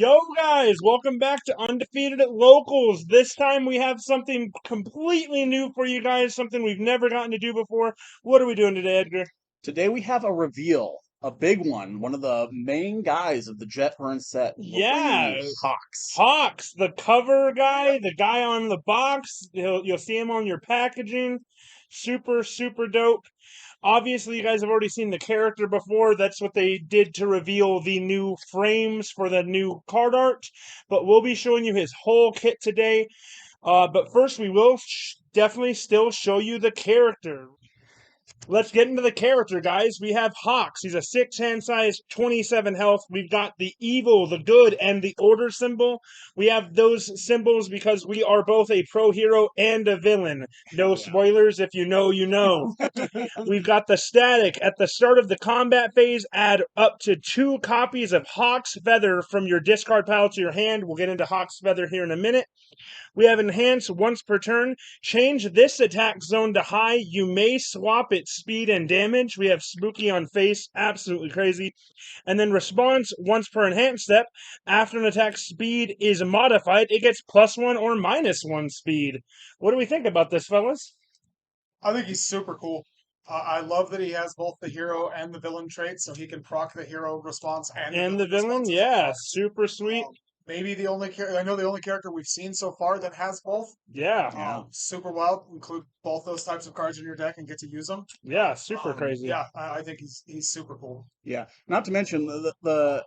Yo, guys, welcome back to Undefeated at Locals. This time we have something completely new for you guys, something we've never gotten to do before. What are we doing today, Edgar? Today we have a reveal, a big one of the main guys of the JetBurn set. Yeah, Whee! Hawks. Hawks, the cover guy, the guy on the box. You'll see him on your packaging. Super, super dope. Obviously, you guys have already seen the character before. That's what they did to reveal the new frames for the new card art. But we'll be showing you his whole kit today. But first, we will definitely still show you the character. Let's get into the character, guys. We have Hawks. He's a 6-hand size, 27 health. We've got the evil, the good, and the order symbol. We have those symbols because we are both a pro hero and a villain. No spoilers. If you know, you know. We've got the static. At the start of the combat phase, add up to 2 copies of Hawk's Feather from your discard pile to your hand. We'll get into Hawk's Feather here in a minute. We have enhance once per turn. Change this attack zone to high. You may swap its speed and damage. We have spooky on face. Absolutely crazy. And then response once per enhanced step. After an attack's speed is modified, it gets +1 or -1 speed. What do we think about this, fellas? I think he's super cool. I love that he has both the hero and the villain traits, so he can proc the hero response and the villain, response. yeah, super sweet. Maybe the only I know the only character we've seen so far that has both. Yeah, Super wild. Include both those types of cards in your deck and get to use them. yeah, super crazy. Yeah, I think he's super cool. Yeah. Not to mention the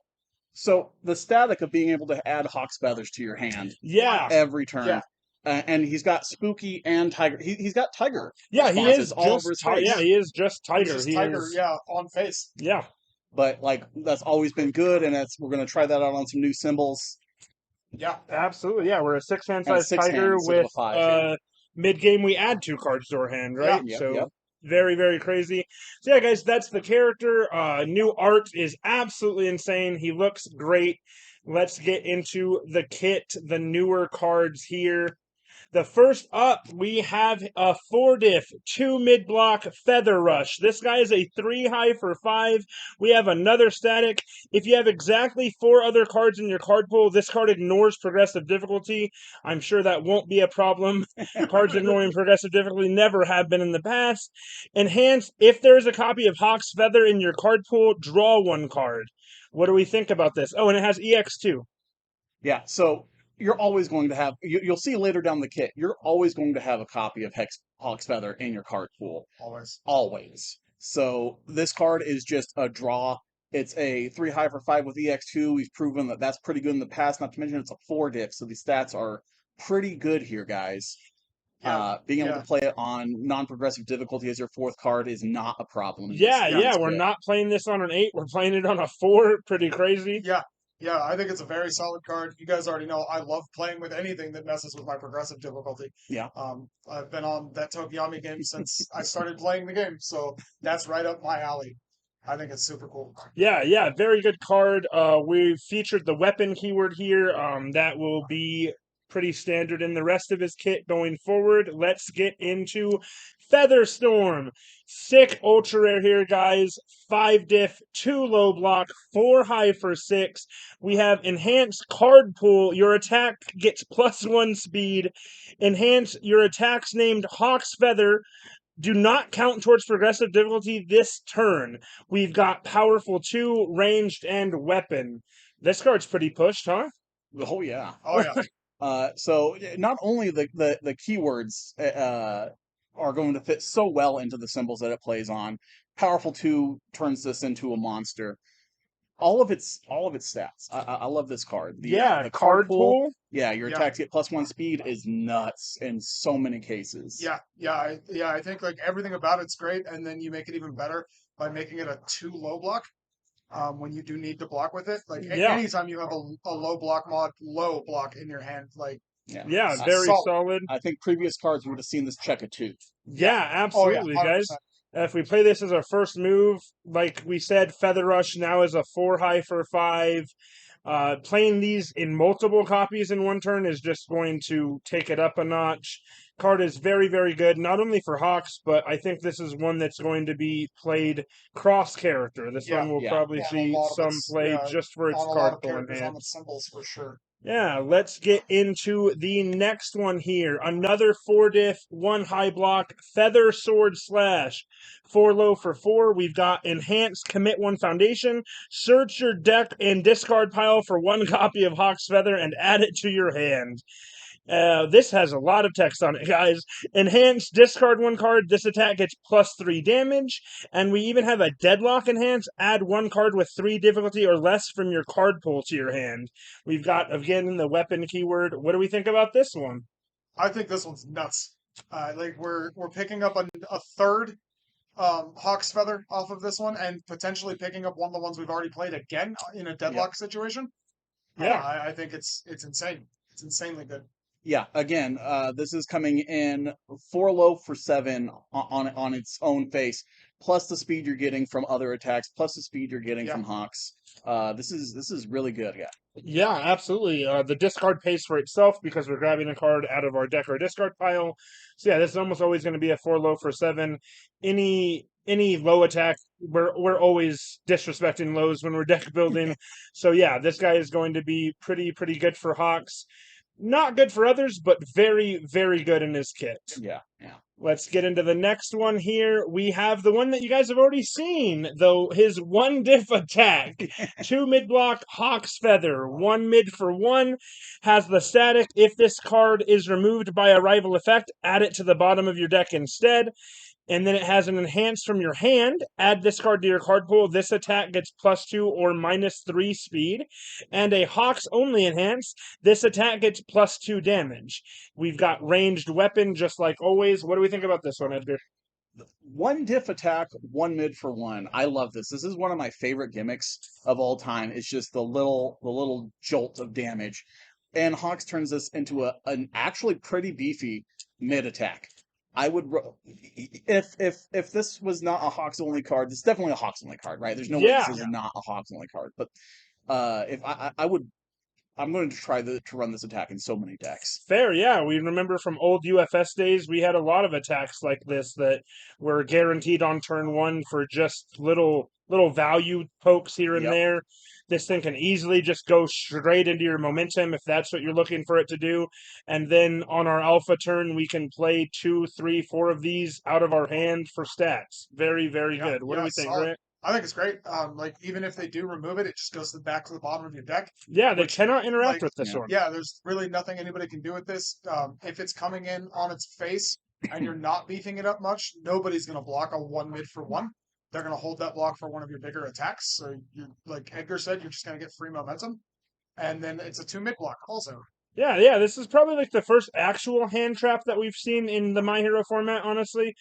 static of being able to add Hawk's feathers to your hand Yeah, every turn. Yeah. And he's got spooky and tiger. He's got tiger. yeah, he is responses all over his face. yeah, he is just He's Tiger. just He Tiger, is, yeah, on face. yeah. But like that's always been good, and we're gonna try that out on some new symbols. Yeah. Absolutely, yeah. We're a 6-hand And a size 6-hand Tiger instead of with a 5 here. mid-game we add 2 cards to our hand, right? Yep, So yep. very, very crazy. So yeah, guys, that's the character. New art is absolutely insane. He looks great. Let's get into the kit, the newer cards here. The first up, we have a 4-diff, 2 mid-block Feather Rush. This guy is a 3 high for 5. We have another static. If you have exactly 4 other cards in your card pool, this card ignores progressive difficulty. I'm sure that won't be a problem. Cards ignoring progressive difficulty never have been in the past. Enhance, if there's a copy of Hawk's Feather in your card pool, draw 1 card. What do we think about this? Oh, and it has EX too. Yeah, so you're always going to have, you'll see later down the kit, you're always going to have a copy of Hawk's Feather in your card pool. Always. Always. So this card is just a draw. It's a 3 high for 5 with EX2. We've proven that that's pretty good in the past, not to mention it's a 4-diff, so these stats are pretty good here, guys. Yeah. Being able to play it on non-progressive difficulty as your 4th card is not a problem. Yeah, we're not playing this on an 8. We're playing it on a 4. Pretty crazy. Yeah, I think it's a very solid card. You guys already know I love playing with anything that messes with my progressive difficulty. Yeah. I've been on that Tokiyami game since I started playing the game, so that's right up my alley. I think it's super cool. Yeah, very good card. We featured the weapon keyword here. That will be pretty standard in the rest of his kit going forward. Let's get into Featherstorm. Sick ultra rare here, guys. 5-diff, 2 low block, 4 high for 6. We have enhanced card pool. Your attack gets +1 speed. Enhance your attacks named Hawk's Feather. Do not count towards progressive difficulty this turn. We've got powerful 2, ranged, and weapon. This card's pretty pushed, huh? Oh, yeah. Oh, yeah. So not only the keywords are going to fit so well into the symbols that it plays on. Powerful 2 turns this into a monster. All of its stats. I love this card. The card pool. Yeah, your attacks get +1 speed is nuts in so many cases. I think like everything about it's great, and then you make it even better by making it a 2 low block. When you do need to block with it, like anytime you have a low block in your hand, like very solid. I think previous cards would have seen this check a 2. Yeah, absolutely, guys. If we play this as our first move, like we said, Feather Rush now is a 4 high for 5. Playing these in multiple copies in one turn is just going to take it up a notch. Card is very, very good, not only for Hawks, but I think this is one that's going to be played cross-character. This Yeah. one will Yeah. probably On a see lot of some its play just for its on a lot card of pull characters on its enhance. symbols for sure. Yeah, let's get into the next one here. Another 4-diff, 1 high block, Feather Sword Slash. 4 low for 4. We've got Enhanced Commit 1 Foundation. Search your deck and discard pile for 1 copy of Hawk's Feather and add it to your hand. This has a lot of text on it, guys. Enhance, discard 1 card. This attack gets +3 damage. And we even have a Deadlock enhance. Add 1 card with 3 difficulty or less from your card pool to your hand. We've got, again, the weapon keyword. What do we think about this one? I think this one's nuts. Like we're picking up a third Hawk's Feather off of this one, and potentially picking up one of the ones we've already played again in a deadlock situation. Yeah. I think it's insane. It's insanely good. Yeah, again, this is coming in 4 low for 7 on its own face, plus the speed you're getting from other attacks, plus the speed you're getting Yeah. from Hawks. This is really good. Yeah. Yeah, absolutely. The discard pays for itself because we're grabbing a card out of our deck or discard pile. So yeah, this is almost always going to be a 4 low for 7. Any low attack, we're always disrespecting lows when we're deck building. So yeah, this guy is going to be pretty good for Hawks. Not good for others, but very, very good in his kit. Yeah, yeah. Let's get into the next one here. We have the one that you guys have already seen, though, his 1 diff attack. 2 mid block, Hawk's Feather. 1 mid for 1. Has the static. If this card is removed by a rival effect, add it to the bottom of your deck instead. And then it has an enhance from your hand. Add this card to your card pool. This attack gets +2 or -3 speed. And a Hawks only enhance. This attack gets +2 damage. We've got ranged weapon, just like always. What do we think about this one, Edgar? 1 diff attack, 1 mid for 1. I love this. This is one of my favorite gimmicks of all time. It's just the little jolt of damage. And Hawks turns this into an actually pretty beefy mid attack. I would if this was not a Hawks only card, this is definitely a Hawks only card, right? There's no way Yeah. this is not a Hawks only card. But if I'm going to try to run this attack in so many decks. Fair, yeah. We remember from old UFS days, we had a lot of attacks like this that were guaranteed on turn 1 for just little value pokes here and Yep. there. This thing can easily just go straight into your momentum if that's what you're looking for it to do. And then on our alpha turn, we can play 2, 3, 4 of these out of our hand for stats. Very, very Yeah, good. What do we think, solid. Grant? I think it's great. Like even if they do remove it, it just goes back to the bottom of your deck. Yeah, they Which, cannot interact like, with this yeah. one. Yeah, there's really nothing anybody can do with this. If it's coming in on its face and you're not beefing it up much, nobody's gonna block a 1 mid for 1. They're gonna hold that block for one of your bigger attacks. So you, like Edgar said, you're just gonna get free momentum. And then it's a 2 mid block also. Yeah, this is probably like the first actual hand trap that we've seen in the My Hero format, honestly.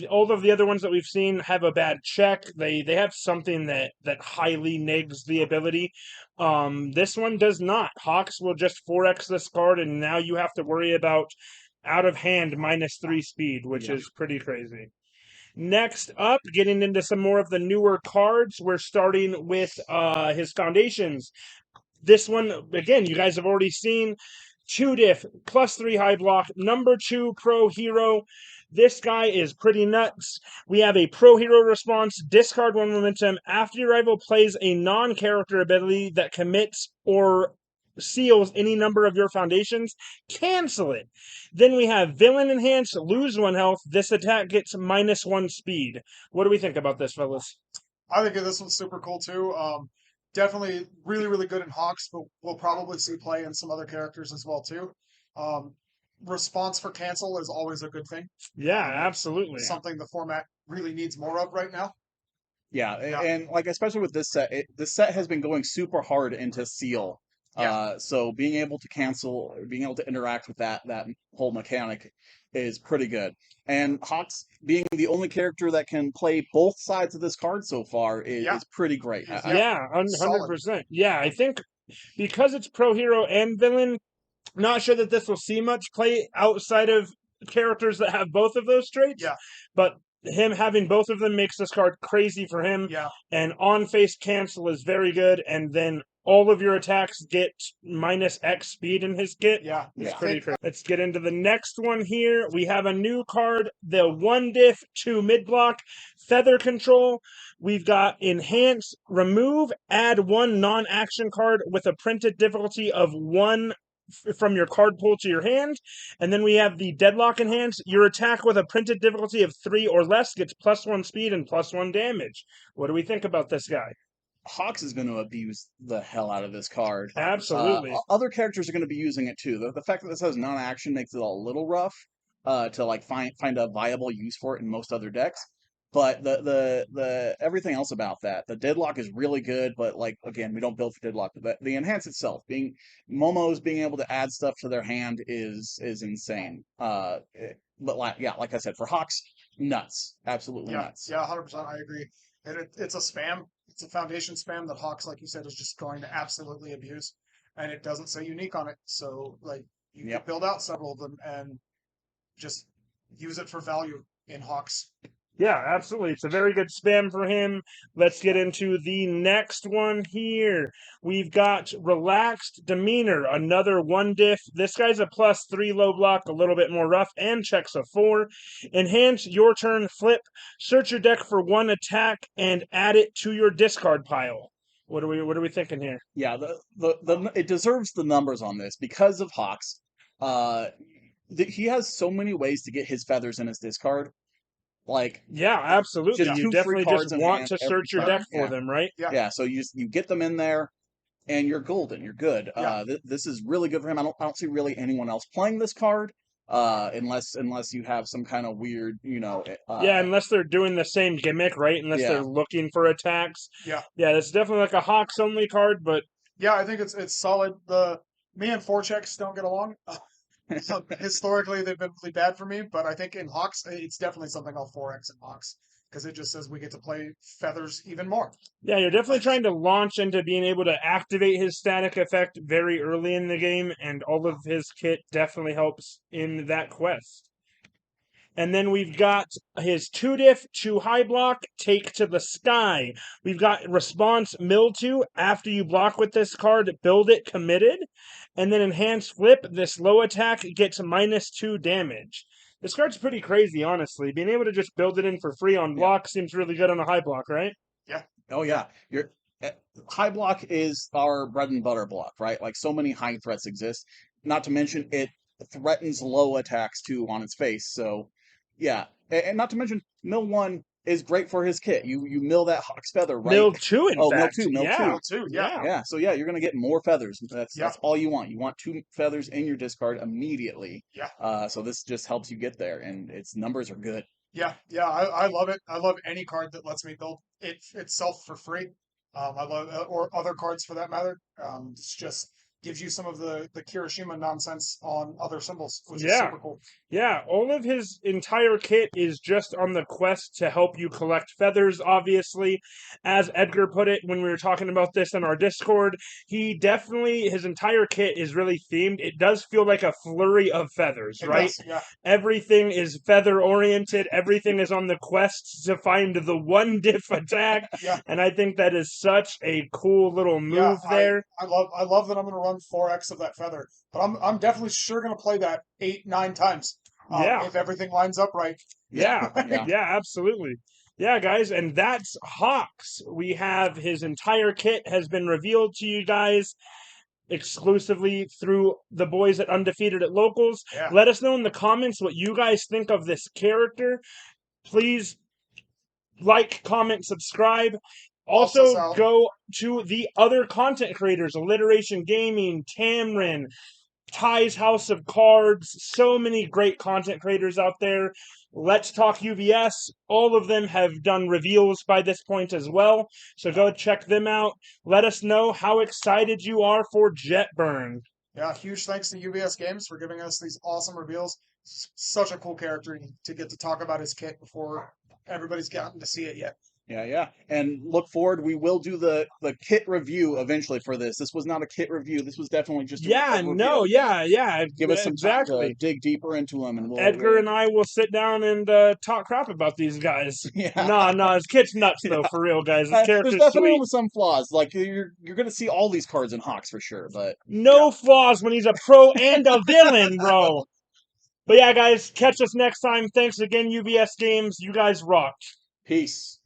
All of the other ones that we've seen have a bad check. They have something that highly negs the ability. This one does not. Hawks will just 4x this card, and now you have to worry about out of hand -3 speed, which is pretty crazy. Next up, getting into some more of the newer cards, we're starting with his foundations. This one, again, you guys have already seen. 2 diff, +3 high block, number 2 pro hero. This guy is pretty nuts. We have a pro hero response, discard 1 momentum. After your rival plays a non-character ability that commits or seals any number of your foundations, cancel it. Then we have villain enhance, lose 1 health. This attack gets -1 speed. What do we think about this, fellas? I think this one's super cool too. Definitely really, really good in Hawks, but we'll probably see play in some other characters as well too. Response for cancel is always a good thing. Yeah, absolutely. Something the format really needs more of right now. Yeah, Yeah. and like especially with this set, this set has been going super hard into seal. Yeah. So being able to cancel, being able to interact with that whole mechanic is pretty good. And Hawks being the only character that can play both sides of this card so far is pretty great. Yeah, 100%. Yeah, I think because it's pro hero and villain, not sure that this will see much play outside of characters that have both of those traits. Yeah. But him having both of them makes this card crazy for him. Yeah. And on face cancel is very good. And then all of your attacks get minus X speed in his kit. Yeah, It's Yeah. pretty crazy. Let's get into the next one here. We have a new card, the 1 diff 2 mid block feather control. We've got enhance, remove, add 1 non-action card with a printed difficulty of 1 from your card pool to your hand. And then we have the deadlock enhance. Your attack with a printed difficulty of 3 or less gets +1 speed and +1 damage. What do we think about this guy? Hawks is going to abuse the hell out of this card. Absolutely. Other characters are going to be using it too. The fact that this has non-action makes it a little rough to like find a viable use for it in most other decks. But the everything else about that, the deadlock is really good. But like again, we don't build for deadlock. But the enhance itself, Momos being able to add stuff to their hand is insane. But like I said, for Hawks, nuts, absolutely nuts. Yeah, 100%. I agree. And it's a spam. It's a foundation spam that Hawks, like you said, is just going to absolutely abuse. And it doesn't say unique on it. So, like, you Yep. can build out several of them and just use it for value in Hawks. Yeah, absolutely. It's a very good spam for him. Let's get into the next one here. We've got Relaxed Demeanor, another 1 diff. This guy's a +3 low block, a little bit more rough, and checks a 4. Enhance your turn, flip, search your deck for 1 attack, and add it to your discard pile. What are we thinking here? Yeah, it deserves the numbers on this because of Hawks. He has so many ways to get his feathers in his discard. Like Yeah, absolutely. just You 2 free definitely cards just in want hand to every search your turn. deck for them, right? Yeah. So you get them in there, and you're golden. You're good. Yeah. This is really good for him. I don't see really anyone else playing this card, unless you have some kind of weird, Yeah, unless they're doing the same gimmick, right? Unless Yeah. they're looking for attacks. Yeah. Yeah, it's definitely like a Hawks only card, but Yeah, I think it's solid. Me and Forechecks don't get along. So historically, they've been really bad for me, but I think in Hawks, it's definitely something I'll 4X in Hawks because it just says we get to play feathers even more. yeah, you're definitely trying to launch into being able to activate his static effect very early in the game, and all of his kit definitely helps in that quest. And then we've got his 2 diff, 2 high block, take to the sky. We've got response mildew. After you block with this card, build it committed. And then enhance flip. This low attack gets -2 damage. This card's pretty crazy, honestly. Being able to just build it in for free on block seems really good on a high block, right? Yeah. Oh yeah. High block is our bread and butter block, right? Like so many high threats exist. Not to mention it threatens low attacks too on its face. So yeah, and not to mention mill 1 is great for his kit. You mill that Hawk's feather, right? Mill 2, in Mill fact. 2, mill yeah. 2. Too. Yeah. Yeah, so yeah, you're gonna get more feathers. That's all you want. You want 2 feathers in your discard immediately. Yeah. So this just helps you get there, and its numbers are good. Yeah. I love it. I love any card that lets me build it itself for free. I love or other cards for that matter. It's just gives you some of the Kirishima nonsense on other symbols, which is super cool. Yeah, all of his entire kit is just on the quest to help you collect feathers, obviously. As Edgar put it when we were talking about this in our Discord, his entire kit is really themed. It does feel like a flurry of feathers, right? Does, yeah. Everything is feather-oriented. Everything is on the quest to find the 1 diff attack. Yeah. And I think that is such a cool little move there. I love that I'm going to run 4x of that feather, but I'm definitely sure going to play that 8-9 times. If everything lines up right. Yeah, absolutely. Yeah, guys, and that's Hawks. We have his entire kit has been revealed to you guys exclusively through the boys at Undefeated at Locals. Yeah. Let us know in the comments what you guys think of this character. Please like, comment, subscribe. Also, go to the other content creators, Alliteration Gaming, Tamrin, Ty's House of Cards, so many great content creators out there. Let's Talk UVS. All of them have done reveals by this point as well. So go check them out. Let us know how excited you are for JetBurn. Yeah, huge thanks to UVS Games for giving us these awesome reveals. Such a cool character to get to talk about his kit before everybody's gotten to see it yet. Yeah. And look forward. We will do the kit review eventually for this. This was not a kit review. This was definitely just Yeah, a no, review. yeah, Give us some time to exactly. dig deeper into them, and Edgar and I will sit down and talk crap about these guys. yeah. No, his kit's nuts Yeah. though, for real, guys. His There's character's sweet. definitely some flaws. Like you're gonna see all these cards in Hawks for sure, but No flaws when he's a pro and a villain, bro. But yeah, guys, catch us next time. Thanks again, UVS Games. You guys rock. peace.